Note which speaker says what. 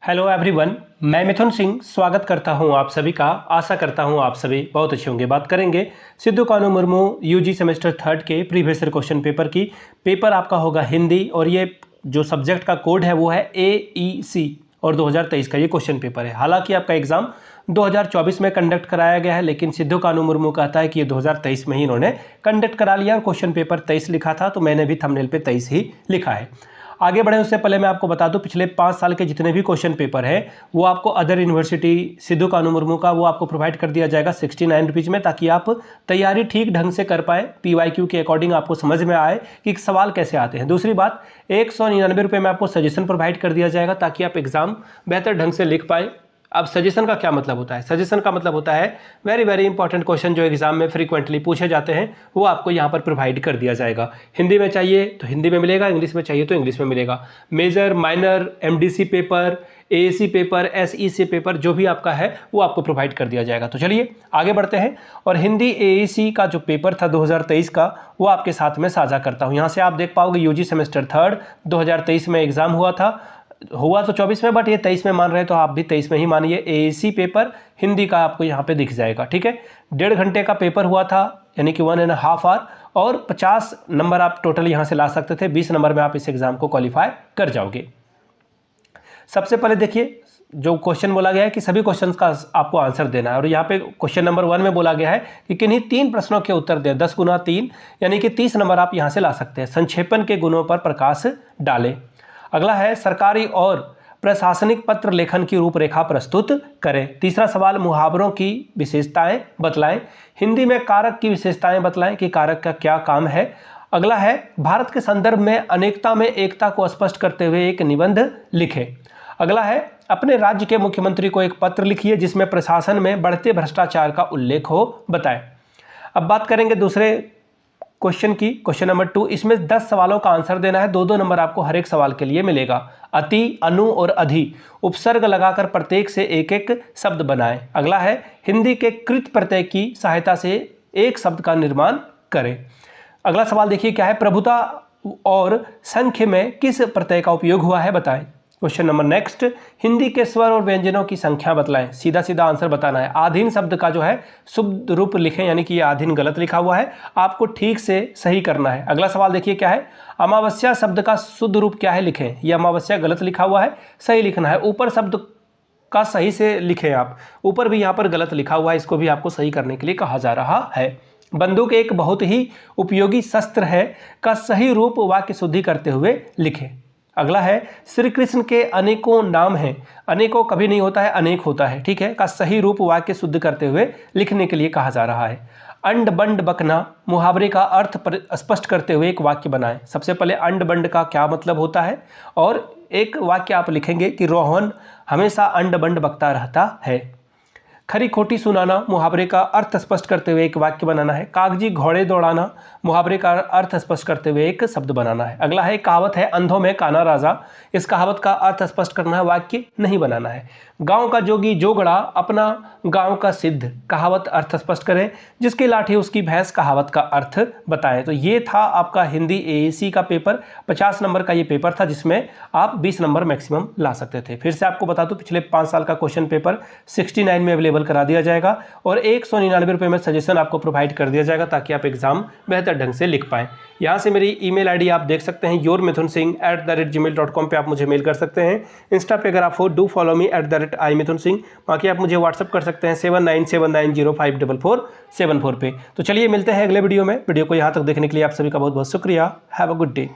Speaker 1: Hello everyone, मैं मिथुन सिंह स्वागत करता हूं आप सभी का। आशा करता हूं आप सभी बहुत अच्छे होंगे। बात करेंगे सिद्धू कानू मुर्मू यूजी सेमेस्टर थर्ड के प्रीवियस ईयर क्वेश्चन पेपर की। पेपर आपका होगा हिंदी और ये जो सब्जेक्ट का कोड है वो है AEC और 2023 का ये क्वेश्चन पेपर है। हालांकि आपका एग्जाम 2024 में कंडक्ट कराया गया है, लेकिन सिद्धू कानू मुर्मू कहता है कि ये 2023 में ही इन्होंने कंडक्ट करा लिया और क्वेश्चन पेपर 23 लिखा था, तो मैंने भी थंबनेल पे 23 ही लिखा है। आगे बढ़े उससे पहले मैं आपको बता दूं, पिछले 5 साल के जितने भी क्वेश्चन पेपर हैं वो आपको अदर यूनिवर्सिटी सिद्धू कानू मुर्मू का वो आपको प्रोवाइड कर दिया जाएगा 69 रुपीज़ में, ताकि आप तैयारी ठीक ढंग से कर पाएँ। PYQ के अकॉर्डिंग आपको समझ में आए कि सवाल कैसे आते हैं। दूसरी बात, 199 रुपये में आपको सजेशन प्रोवाइड कर दिया जाएगा ताकि आप एग्जाम बेहतर ढंग से लिख पाएँ। अब सजेशन का क्या मतलब होता है? सजेशन का मतलब होता है वेरी इंपॉर्टेंट क्वेश्चन जो एग्जाम में फ्रीक्वेंटली पूछे जाते हैं वो आपको यहाँ पर प्रोवाइड कर दिया जाएगा। हिंदी में चाहिए तो हिंदी में मिलेगा, इंग्लिश में चाहिए तो इंग्लिश में मिलेगा। Major, minor, MDC paper, AAC paper, SEC paper जो भी आपका है वो आपको प्रोवाइड कर दिया जाएगा। तो चलिए आगे बढ़ते हैं और हिंदी AAC का जो पेपर था 2023 का वो आपके साथ में साझा करता हूँ। यहाँ से आप देख पाओगे यूजी सेमेस्टर थर्ड 2023 में एग्जाम हुआ तो 24 में, बट ये 23 में मान रहे हैं तो आप भी 23 में ही मानिए। AAC पेपर हिंदी का आपको यहाँ पे दिख जाएगा, ठीक है। 1.5 घंटे का पेपर हुआ था, यानी कि 1.5 आवर, और 50 नंबर आप टोटल यहाँ से ला सकते थे। 20 नंबर में आप इस एग्जाम को क्वालिफाई कर जाओगे। सबसे पहले देखिए, जो क्वेश्चन बोला गया है कि सभी क्वेश्चंस का आपको आंसर देना है, और यहाँ पे क्वेश्चन नंबर 1 में बोला गया है कि किन्हीं 3 प्रश्नों के उत्तर दें। 10 गुना 3 यानी कि 30 नंबर आप यहाँ से ला सकते हैं। संक्षेपण के गुणों पर प्रकाश डालें। अगला है सरकारी और प्रशासनिक पत्र लेखन की रूपरेखा प्रस्तुत करें। तीसरा सवाल, मुहावरों की विशेषताएं बतलाएं। हिंदी में कारक की विशेषताएं बतलाएं कि कारक का क्या काम है। अगला है भारत के संदर्भ में अनेकता में एकता को स्पष्ट करते हुए एक निबंध लिखें। अगला है अपने राज्य के मुख्यमंत्री को एक पत्र लिखिए जिसमें प्रशासन में बढ़ते भ्रष्टाचार का उल्लेख हो, बताएं। अब बात करेंगे दूसरे क्वेश्चन की, क्वेश्चन नंबर 2। इसमें 10 सवालों का आंसर देना है। 2-2 नंबर आपको हर एक सवाल के लिए मिलेगा। अति, अनु और अधि उपसर्ग लगाकर प्रत्येक से एक एक शब्द बनाएं। अगला है हिंदी के कृत प्रत्यय की सहायता से एक शब्द का निर्माण करें। अगला सवाल देखिए क्या है, प्रभुता और संख्य में किस प्रत्यय का उपयोग हुआ है, बताएं। क्वेश्चन नंबर नेक्स्ट, हिंदी के स्वर और व्यंजनों की संख्या बतलाएं। सीधा सीधा आंसर बताना है। आधीन शब्द का जो है शुद्ध रूप लिखें, यानी कि ये आधीन गलत लिखा हुआ है, आपको ठीक से सही करना है। अगला सवाल देखिए क्या है, अमावस्या शब्द का शुद्ध रूप क्या है, लिखें। ये अमावस्या गलत लिखा हुआ है, सही लिखना है। ऊपर शब्द का सही से लिखें आप, ऊपर भी यहाँ पर गलत लिखा हुआ है, इसको भी आपको सही करने के लिए कहा जा रहा है। बंदूक एक बहुत ही उपयोगी शस्त्र है का सही रूप वाक्य शुद्धि करते हुए लिखें। अगला है श्री कृष्ण के अनेकों नाम हैं, अनेकों कभी नहीं होता है, अनेक होता है, ठीक है, का सही रूप वाक्य शुद्ध करते हुए लिखने के लिए कहा जा रहा है। अंड बंड बकना मुहावरे का अर्थ स्पष्ट करते हुए एक वाक्य बनाएं। सबसे पहले अंड बंड का क्या मतलब होता है, और एक वाक्य आप लिखेंगे कि रोहन हमेशा अंड बंड बकता रहता है। खरी खोटी सुनाना मुहावरे का अर्थ स्पष्ट करते हुए एक वाक्य बनाना है। कागजी घोड़े दौड़ाना मुहावरे का अर्थ स्पष्ट करते हुए एक शब्द बनाना है। अगला है कहावत है अंधों में काना राजा, इस कहावत का अर्थ स्पष्ट करना है, वाक्य नहीं बनाना है। गांव का जोगी जोगड़ा अपना गांव का सिद्ध, कहावत अर्थ स्पष्ट करें। जिसकी लाठी उसकी भैंस, कहावत का अर्थ बताएं। तो ये था आपका हिंदी AAC का पेपर। 50 नंबर का ये पेपर था जिसमें आप 20 नंबर मैक्सिमम ला सकते थे। फिर से आपको बता दूं, पिछले 5 साल का क्वेश्चन पेपर 69 में अवेलेबल करा दिया जाएगा और 199 रुपये में सजेशन आपको प्रोवाइड कर दिया जाएगा ताकि आप एग्जाम बेहतर ढंग से लिख पाएं। यहाँ से मेरी ईमेल आईडी आप देख सकते हैं, yourmithunsingh@gmail.com पे आप मुझे मेल कर सकते हैं। इंस्टा पे अगर आप हो डू फॉलो मी @imithunsingh। बाकी आप मुझे व्हाट्सअप कर सकते हैं 7979054474 पे। तो चलिए मिलते हैं अगले वीडियो में। वीडियो को यहाँ तक देखने के लिए आप सभी का बहुत बहुत शुक्रिया। Have a good day.